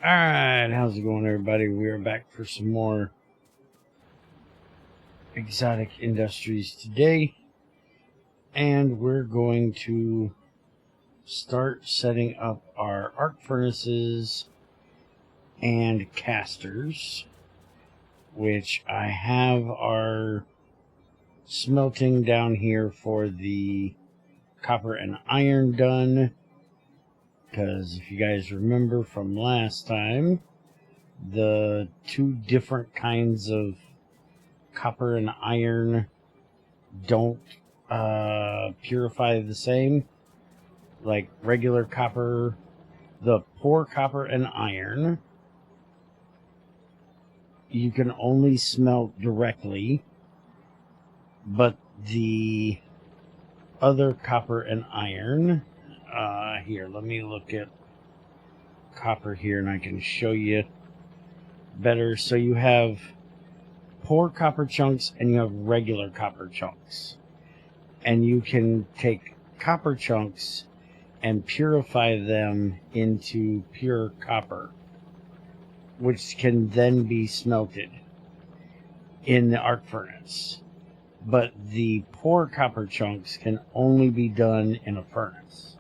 Alright, how's it going, everybody? We are back for some more Exotic Industries today, and we're going to start setting up our arc furnaces and casters, which I have our smelting down here for the copper and iron done. Because if you guys remember from last time, the two different kinds of copper and iron don't purify the same. Like regular copper, the poor copper and iron, you can only smelt directly, but the other copper and iron, here, let me look at copper here and I can show you better. So you have poor copper chunks and you have regular copper chunks. And you can take copper chunks and purify them into pure copper, which can then be smelted in the arc furnace. But the poor copper chunks can only be done in a furnace.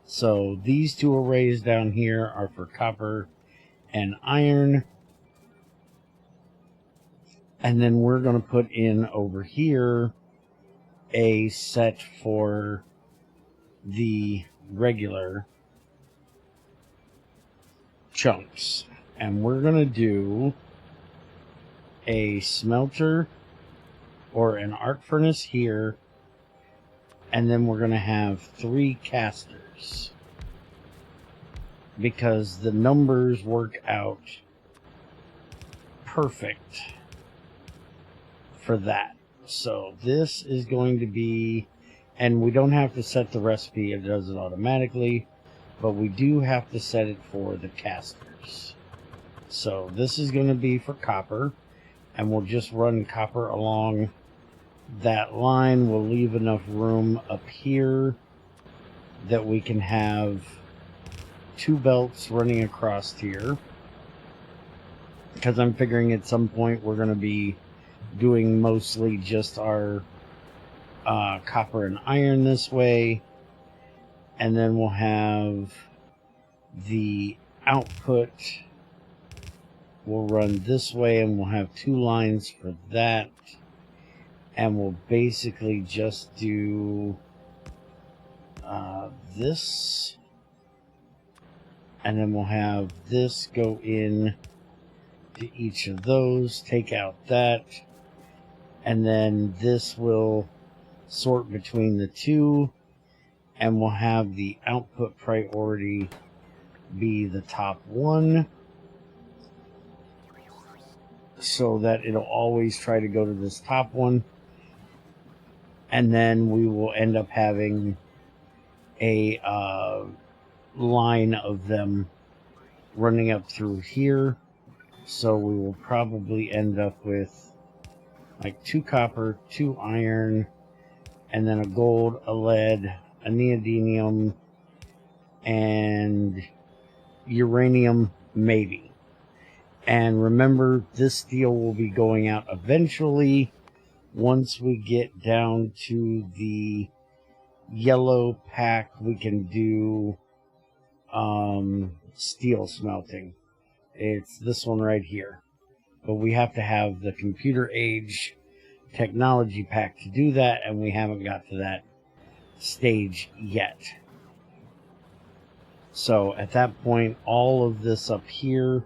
So these two arrays down here are for copper and iron. And then we're going to put in over here a set for the regular chunks. And we're going to do a smelter or an arc furnace here. And then we're going to have 3 casters, because the numbers work out perfect for that. So this is going to be, and we don't have to set the recipe, it does it automatically, but we do have to set it for the casters. So this is going to be for copper, and we'll just run copper along that line. Will leave enough room up here that we can have 2 belts running across here, because I'm figuring at some point we're going to be doing mostly just our copper and iron this way, and then we'll have the output will run this way, and we'll have 2 lines for that. And we'll basically just do this, and then we'll have this go in to each of those, take out that, and then this will sort between the 2, and we'll have the output priority be the top one, so that it'll always try to go to this top one. And then we will end up having a line of them running up through here. So we will probably end up with like 2 copper, 2 iron, and then a gold, a lead, a neodymium, and uranium maybe. And remember, this steel will be going out eventually. Once we get down to the yellow pack, we can do steel smelting. It's this one right here. But we have to have the computer age technology pack to do that, and we haven't got to that stage yet. So at that point, all of this up here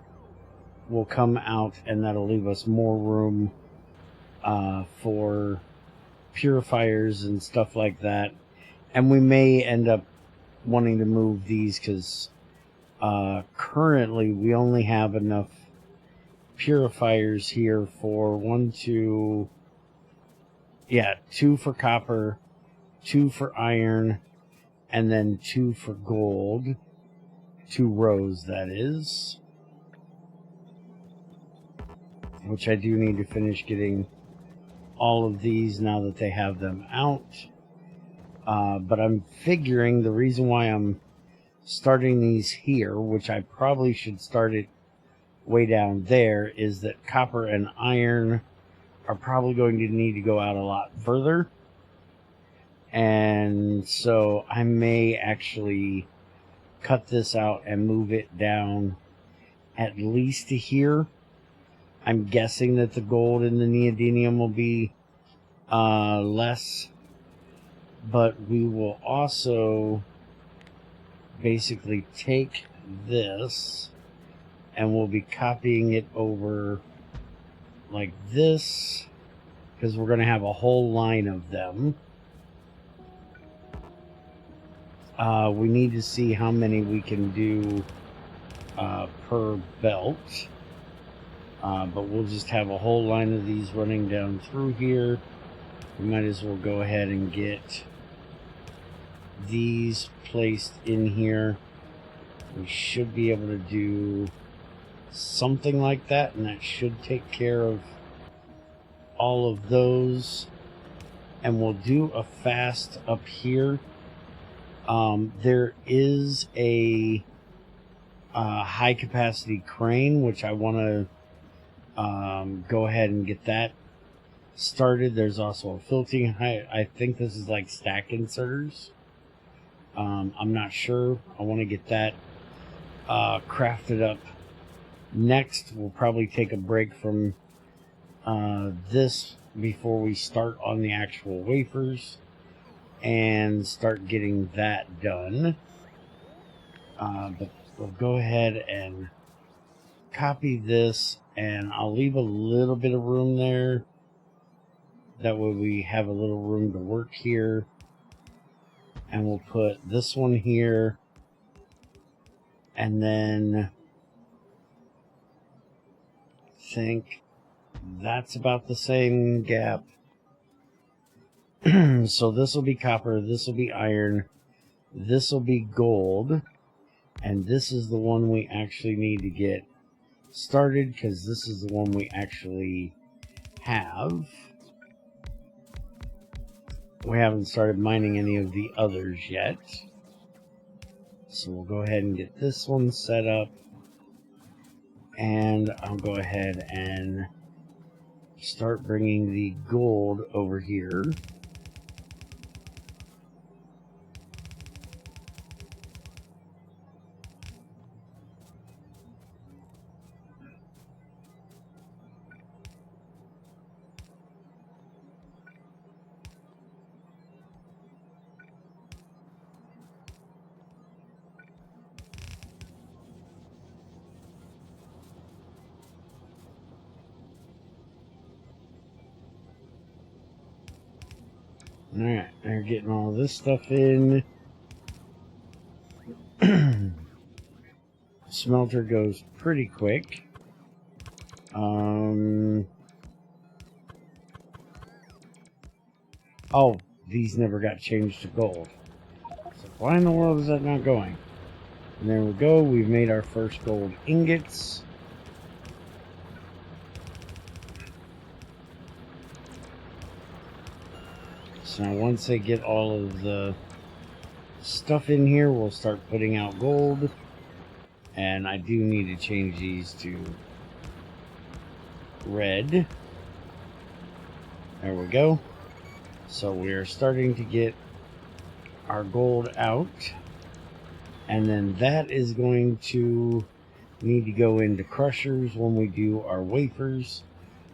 will come out, and that'll leave us more room for purifiers and stuff like that. And we may end up wanting to move these, because currently we only have enough purifiers here for 2 for copper, 2 for iron, and then 2 for gold. 2 rows, that is. Which I do need to finish getting all of these now that they have them out. But I'm figuring the reason why I'm starting these here, which I probably should start it way down there, is that copper and iron are probably going to need to go out a lot further. And so I may actually cut this out and move it down at least to here. I'm guessing that the gold and the neodymium will be less, but we will also basically take this and we'll be copying it over like this, because we're going to have a whole line of them. We need to see how many we can do per belt. But we'll just have a whole line of these running down through here. We might as well go ahead and get these placed in here. We should be able to do something like that, and that should take care of all of those. And we'll do a fast up here. There is a high capacity crane, which I want to go ahead and get that started. There's also a filtering. I think this is like stack inserters. I'm not sure. I want to get that crafted up next. We'll probably take a break from this before we start on the actual wafers and start getting that done. But we'll go ahead and copy this, and I'll leave a little bit of room there. That way we have a little room to work here. And we'll put this one here. And then I think that's about the same gap. So this will be copper, this will be iron, this will be gold, and this is the one we actually need to get started, because this is the one we actually have. We haven't started mining any of the others yet. So we'll go ahead and get this one set up. And I'll go ahead and start bringing the gold over here. Alright, they're getting all this stuff in. Smelter goes pretty quick. Oh, these never got changed to gold. So why in the world is that not going? And there we go, we've made our first gold ingots. So now once they get all of the stuff in here, we'll start putting out gold. And I do need to change these to red. There we go. So we are starting to get our gold out. And then that is going to need to go into crushers when we do our wafers,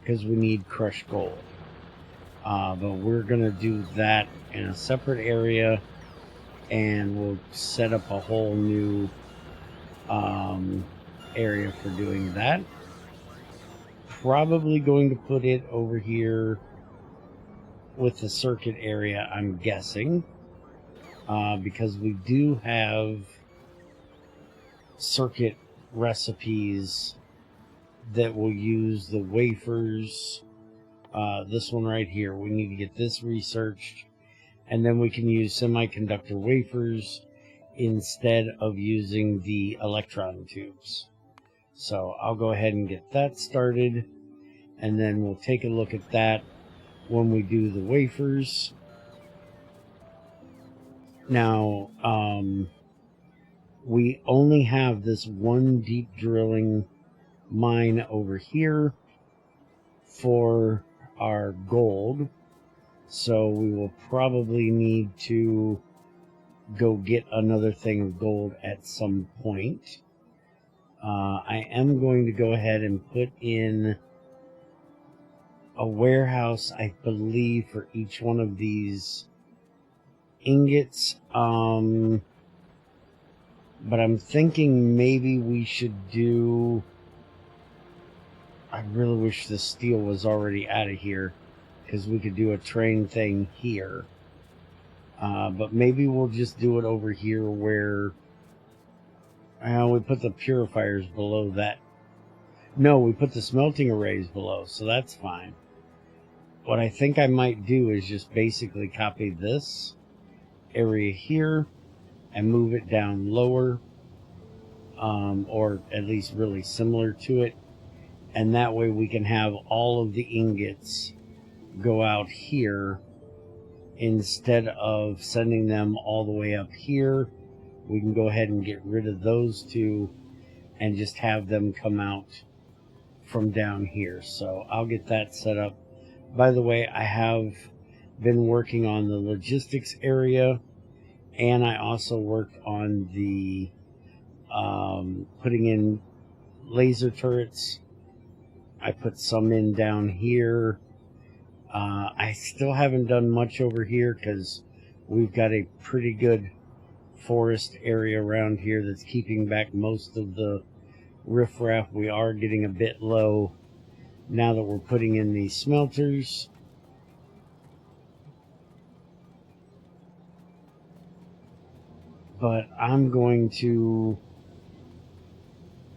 because we need crushed gold. But we're going to do that in a separate area, and we'll set up a whole new area for doing that. Probably going to put it over here with the circuit area, I'm guessing, because we do have circuit recipes that will use the wafers. This one right here, we need to get this researched, and then we can use semiconductor wafers instead of using the electron tubes. So I'll go ahead and get that started, and then we'll take a look at that when we do the wafers. Now, we only have this one deep drilling mine over here for our gold, so we will probably need to go get another thing of gold at some point. I am going to go ahead and put in a warehouse, I believe, for each one of these ingots. But I'm thinking maybe we should do... I really wish the steel was already out of here, because we could do a train thing here. But maybe we'll just do it over here where... we put the purifiers below that. No, we put the smelting arrays below, so that's fine. What I think I might do is just basically copy this area here and move it down lower, or at least really similar to it. And that way we can have all of the ingots go out here instead of sending them all the way up here. We can go ahead and get rid of those two and just have them come out from down here. So I'll get that set up. By the way, I have been working on the logistics area, and I also worked on the putting in laser turrets. I put some in down here. I still haven't done much over here because we've got a pretty good forest area around here that's keeping back most of the riffraff. We are getting a bit low now that we're putting in these smelters. But I'm going to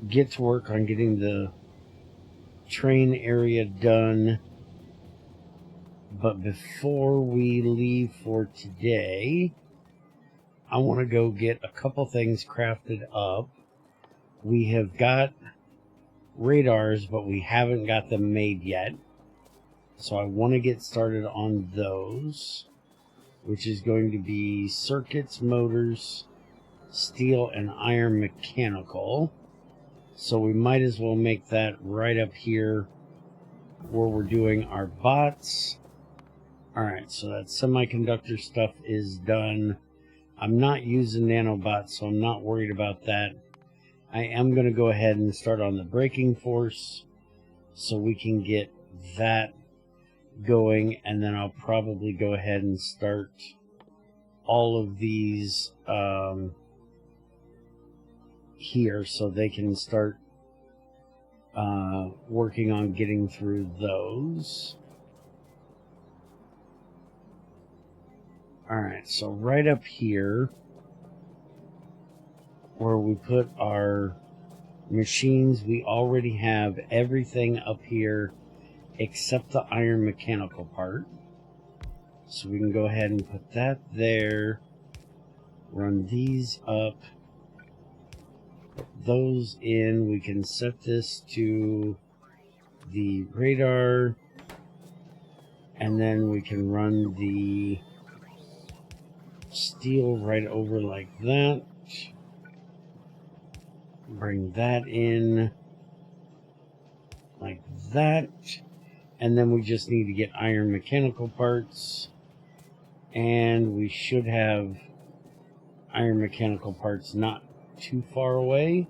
get to work on getting the train area done. But before we leave for today, I want to go get a couple things crafted up. We have got radars, but we haven't got them made yet. So I want to get started on those, which is going to be circuits, motors, steel, and iron mechanical. So we might as well make that right up here where we're doing our bots. Alright, so that semiconductor stuff is done. I'm not using nanobots, so I'm not worried about that. I am going to go ahead and start on the braking force so we can get that going, and then I'll probably go ahead and start all of these here so they can start working on getting through those. Alright, so right up here where we put our machines, we already have everything up here except the iron mechanical part. So we can go ahead and put that there, run these up, put those in. We can set this to the radar, and then we can run the steel right over like that. Bring that in like that, and then we just need to get iron mechanical parts, and we should have iron mechanical parts not too far away,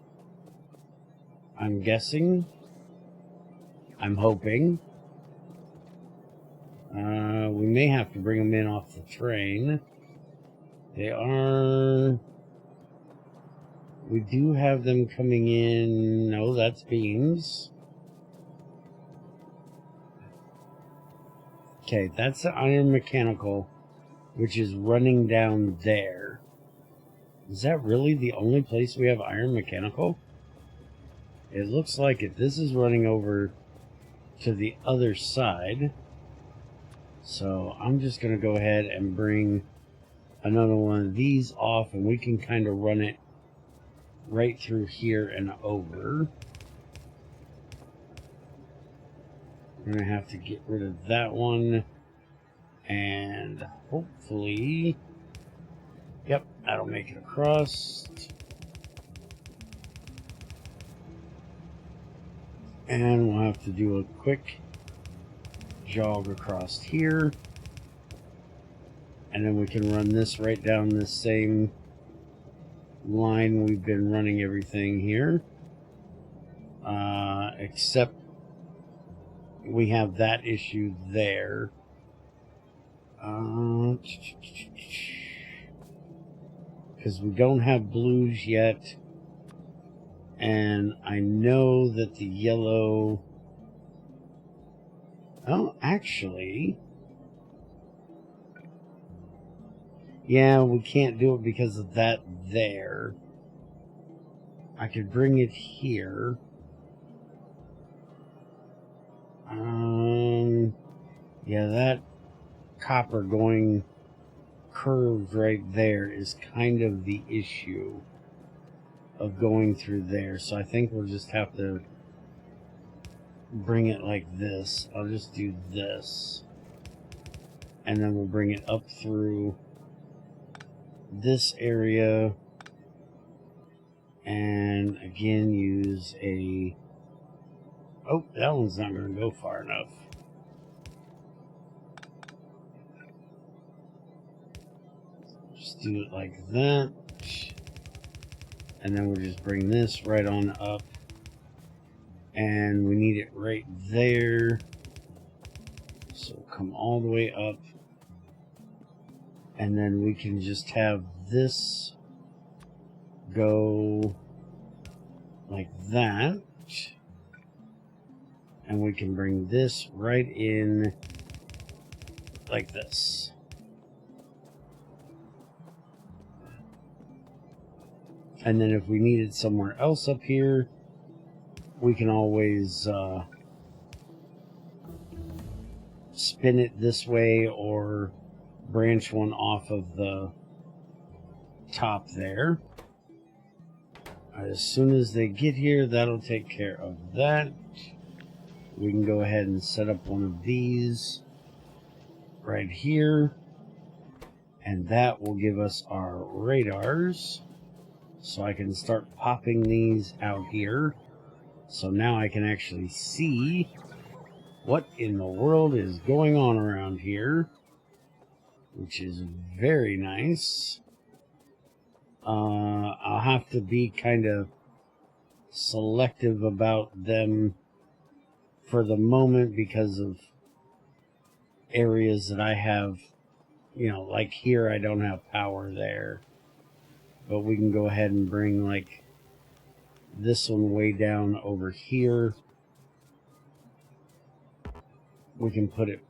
I'm guessing. I'm hoping. We may have to bring them in off the train. They are... We do have them coming in. No, that's beams. Okay, that's the iron mechanical, which is running down there. Is that really the only place we have iron mechanical? It looks like it. This is running over to the other side. So I'm just going to go ahead and bring another one of these off, and we can kind of run it right through here and over. We're going to have to get rid of that one, and hopefully, yep, that'll make it across. And we'll have to do a quick jog across here. And then we can run this right down this same line we've been running everything here. Except we have that issue there. Because we don't have blues yet. And I know that the yellow... Oh, actually... Yeah, we can't do it because of that there. I could bring it here. Yeah, that copper going curved right there is kind of the issue of going through there. So I think we'll just have to bring it like this. I'll just do this. And then we'll bring it up through this area. And again, use a... Oh, that one's not going to go far enough. Just do it like that. And then we'll just bring this right on up. And we need it right there. So come all the way up. And then we can just have this go like that. And we can bring this right in like this. And then if we needed somewhere else up here, we can always spin it this way or branch one off of the top there. As soon as they get here, that'll take care of that. We can go ahead and set up one of these right here, and that will give us our radars. So I can start popping these out here. So now I can actually see what in the world is going on around here, which is very nice. I'll have to be kind of selective about them for the moment because of areas that I have, you know, like here I don't have power there. But we can go ahead and bring like this one way down over here. We can put it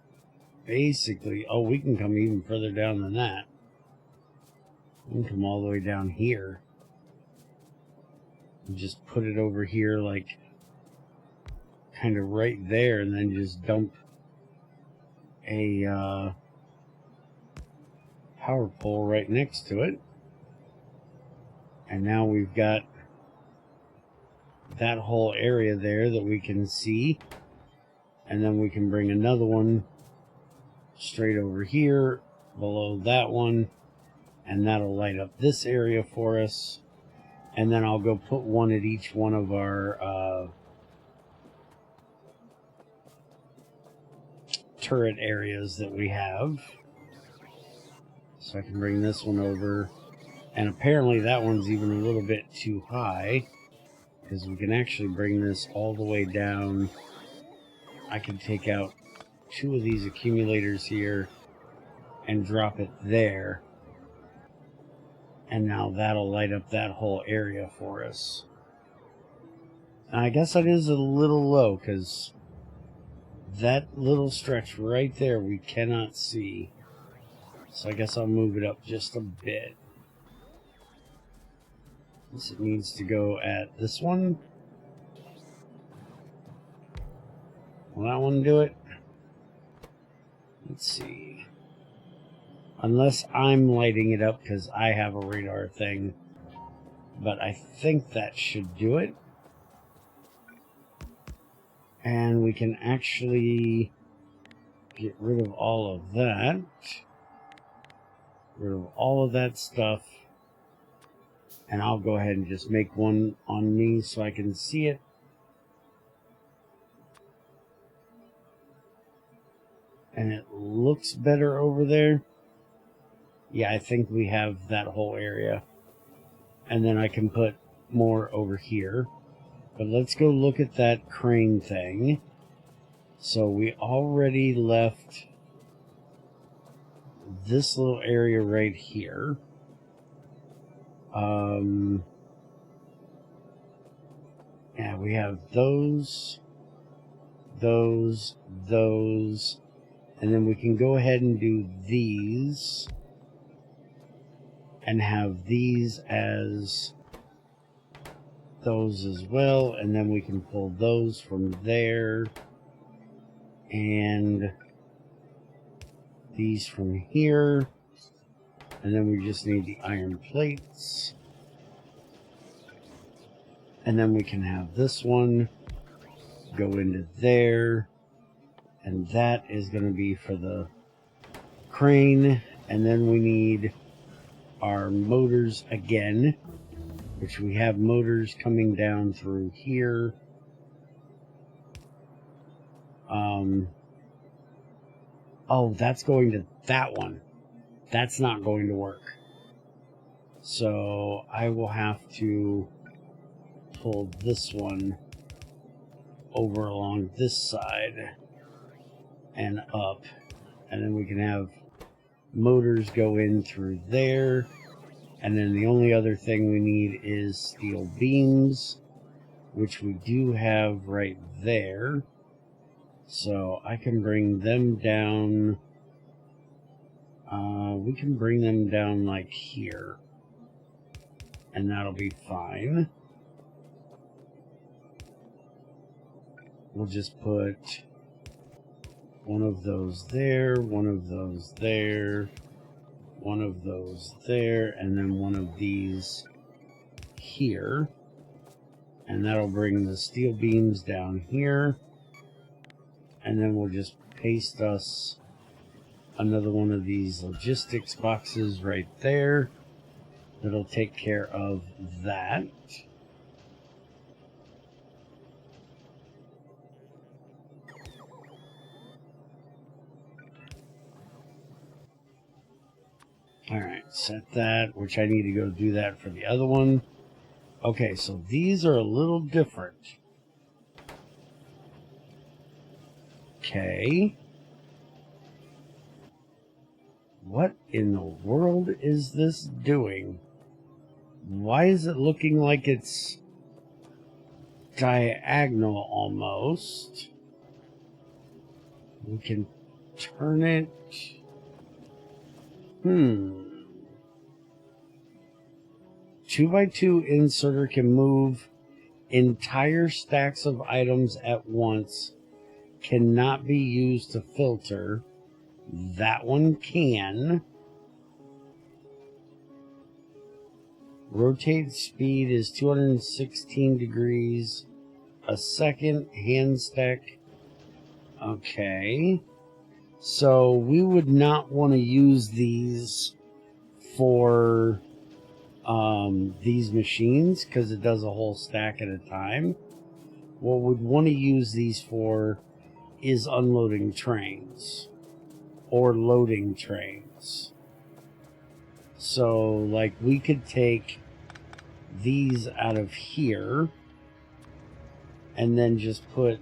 basically, oh, we can come even further down than that. We can come all the way down here. And just put it over here like kind of right there, and then just dump a power pole right next to it. And now we've got that whole area there that we can see. And then we can bring another one straight over here below that one. And that'll light up this area for us. And then I'll go put one at each one of our turret areas that we have. So I can bring this one over. And apparently that one's even a little bit too high, because we can actually bring this all the way down. I can take out two of these accumulators here and drop it there. And now that'll light up that whole area for us. And I guess that is a little low, because that little stretch right there we cannot see. So I guess I'll move it up just a bit. It needs to go at this one. Will that one do it? Let's see. Unless I'm lighting it up because I have a radar thing. But I think that should do it. And we can actually get rid of all of that. Rid of all of that stuff. And I'll go ahead and just make one on me so I can see it. And it looks better over there. Yeah, I think we have that whole area. And then I can put more over here. But let's go look at that crane thing. So we already left this little area right here. Yeah, we have those, and then we can go ahead and do these, and have these as those as well, and then we can pull those from there, and these from here, and then we just need the iron plates. And then we can have this one go into there. And that is going to be for the crane. And then we need our motors again, which we have motors coming down through here. Oh, that's going to that one. That's not going to work. So I will have to pull this one over along this side and up, and then we can have motors go in through there, and then the only other thing we need is steel beams, which we do have right there. So I can bring them down. We can bring them down like here, and that'll be fine. We'll just put one of those there, one of those there, one of those there, and then one of these here. And that'll bring the steel beams down here. And then we'll just paste us another one of these logistics boxes right there. That'll take care of that. Alright, set that, which I need to go do that for the other one. Okay, so these are a little different. Okay. What in the world is this doing? Why is it looking like it's diagonal almost? We can turn it. 2x2 inserter can move entire stacks of items at once. Cannot be used to filter. That one can. Rotate speed is 216 degrees a second. Hand stack. Okay. So we would not want to use these for these machines because it does a whole stack at a time. What we'd want to use these for is unloading trains or loading trains. So like we could take these out of here and then just put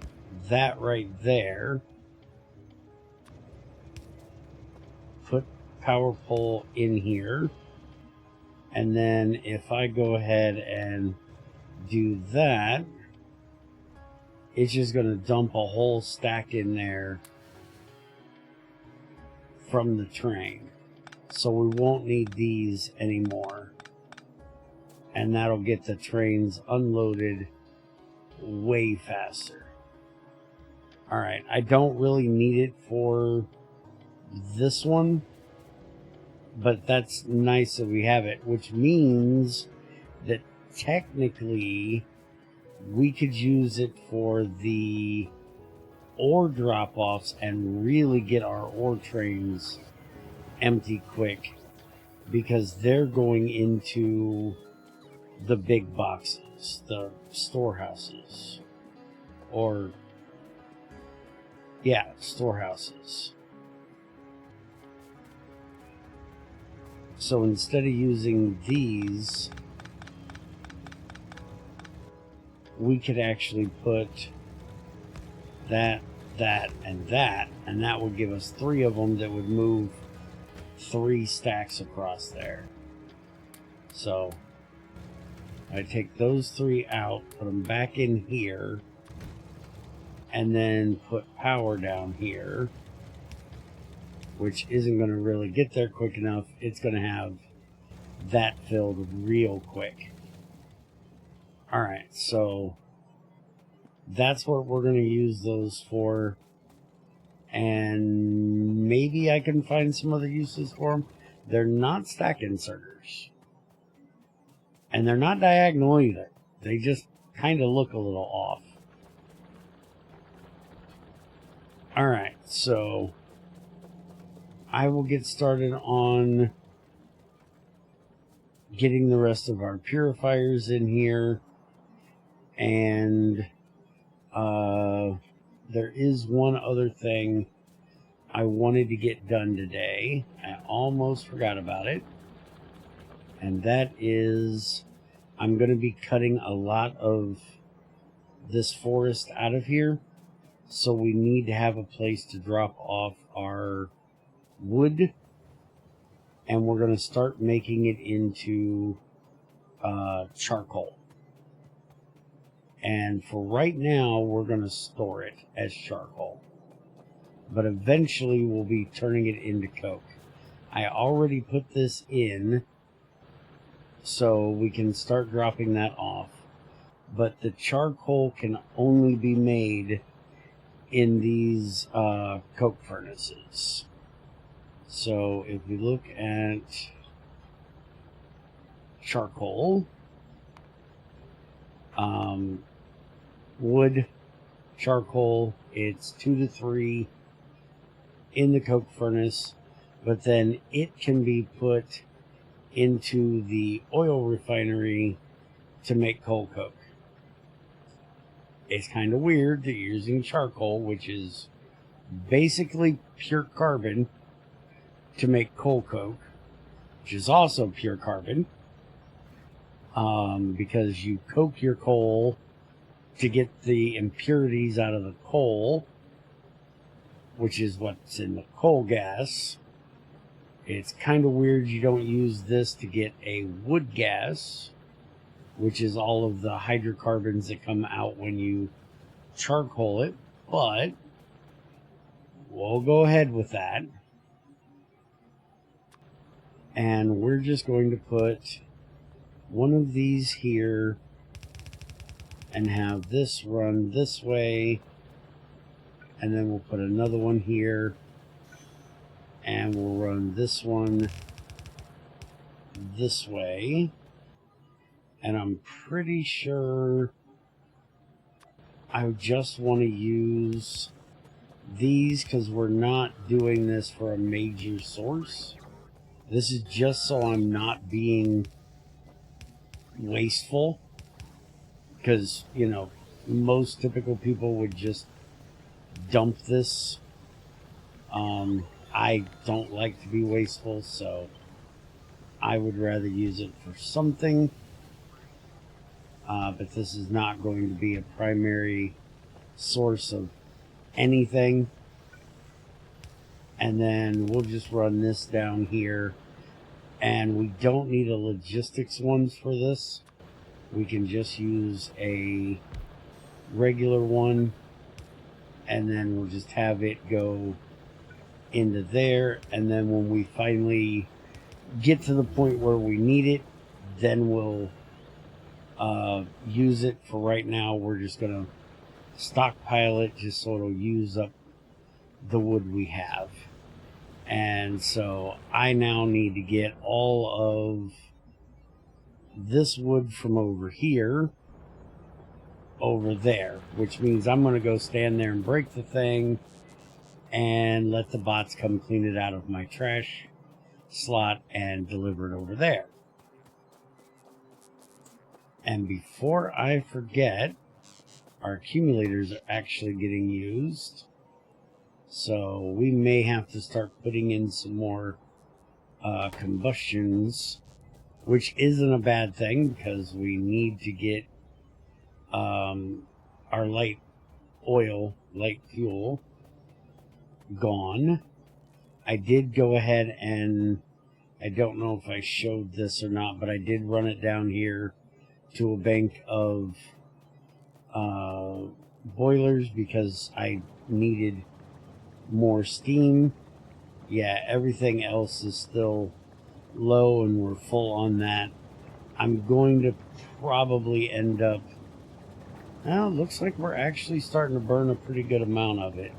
that right there. Put power pole in here. And then if I go ahead and do that, it's just going to dump a whole stack in there from the train. So we won't need these anymore. And that'll get the trains unloaded way faster. Alright, I don't really need it for this one. But that's nice that we have it, which means that technically we could use it for the ore drop-offs and really get our ore trains empty quick, because they're going into the big boxes, the storehouses, or yeah, storehouses. So instead of using these, we could actually put that, and that would give us 3 of them that would move 3 stacks across there. So I take those 3 out, put them back in here, and then put power down here, which isn't going to really get there quick enough. It's going to have that filled real quick. Alright, so that's what we're going to use those for. And maybe I can find some other uses for them. They're not stack inserters. And they're not diagonal either. They just kind of look a little off. Alright, so I will get started on getting the rest of our purifiers in here. And there is one other thing I wanted to get done today. I almost forgot about it. And that is, I'm going to be cutting a lot of this forest out of here. So we need to have a place to drop off our wood. And we're going to start making it into charcoal. And for right now, we're going to store it as charcoal. But eventually, we'll be turning it into coke. I already put this in, so we can start dropping that off. But the charcoal can only be made in these coke furnaces. So if we look at charcoal, wood, charcoal, it's 2 to 3 in the coke furnace, but then it can be put into the oil refinery to make coal coke. It's kind of weird that you're using charcoal, which is basically pure carbon, to make coal coke, which is also pure carbon, because you coke your coal to get the impurities out of the coal, which is what's in the coal gas. It's kind of weird you don't use this to get a wood gas, which is all of the hydrocarbons that come out when you charcoal it, but we'll go ahead with that. And we're just going to put one of these here and have this run this way, and then we'll put another one here, and we'll run this one this way. And I'm pretty sure I just want to use these because we're not doing this for a major source. This is just so I'm not being wasteful, because, you know, most typical people would just dump this. I don't like to be wasteful, so I would rather use it for something. But this is not going to be a primary source of anything. And then we'll just run this down here. And we don't need a logistics one for this. We can just use a regular one. And then we'll just have it go into there. And then when we finally get to the point where we need it, then we'll use it. For right now, we're just going to stockpile it just so it'll use up the wood we have. And so I now need to get all of this wood from over here over there, which means I'm going to go stand there and break the thing and let the bots come clean it out of my trash slot and deliver it over there. And before I forget, our accumulators are actually getting used. So we may have to start putting in some more combustions, which isn't a bad thing because we need to get our light fuel gone. I did go ahead and I don't know if I showed this or not, but I did run it down here to a bank of boilers because I needed more steam. Yeah, everything else is still low and we're full on that. I'm going to probably end up, well, it looks like we're actually starting to burn a pretty good amount of it.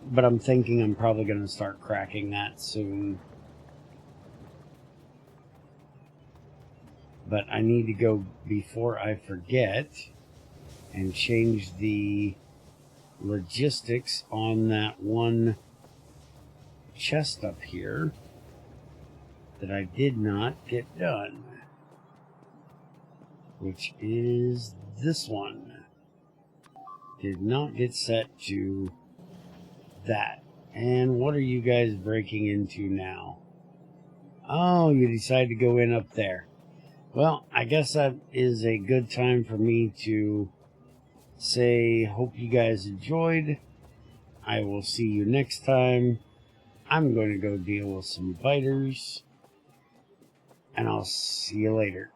But I'm thinking I'm probably going to start cracking that soon. But I need to go before I forget and change the logistics on that one chest up here that I did not get done, which is this one. Did not get set to that. And what are you guys breaking into now? Oh, you decided to go in up there. Well, I guess that is a good time for me to say, hope you guys enjoyed. I will see you next time. I'm going to go deal with some biters, and I'll see you later.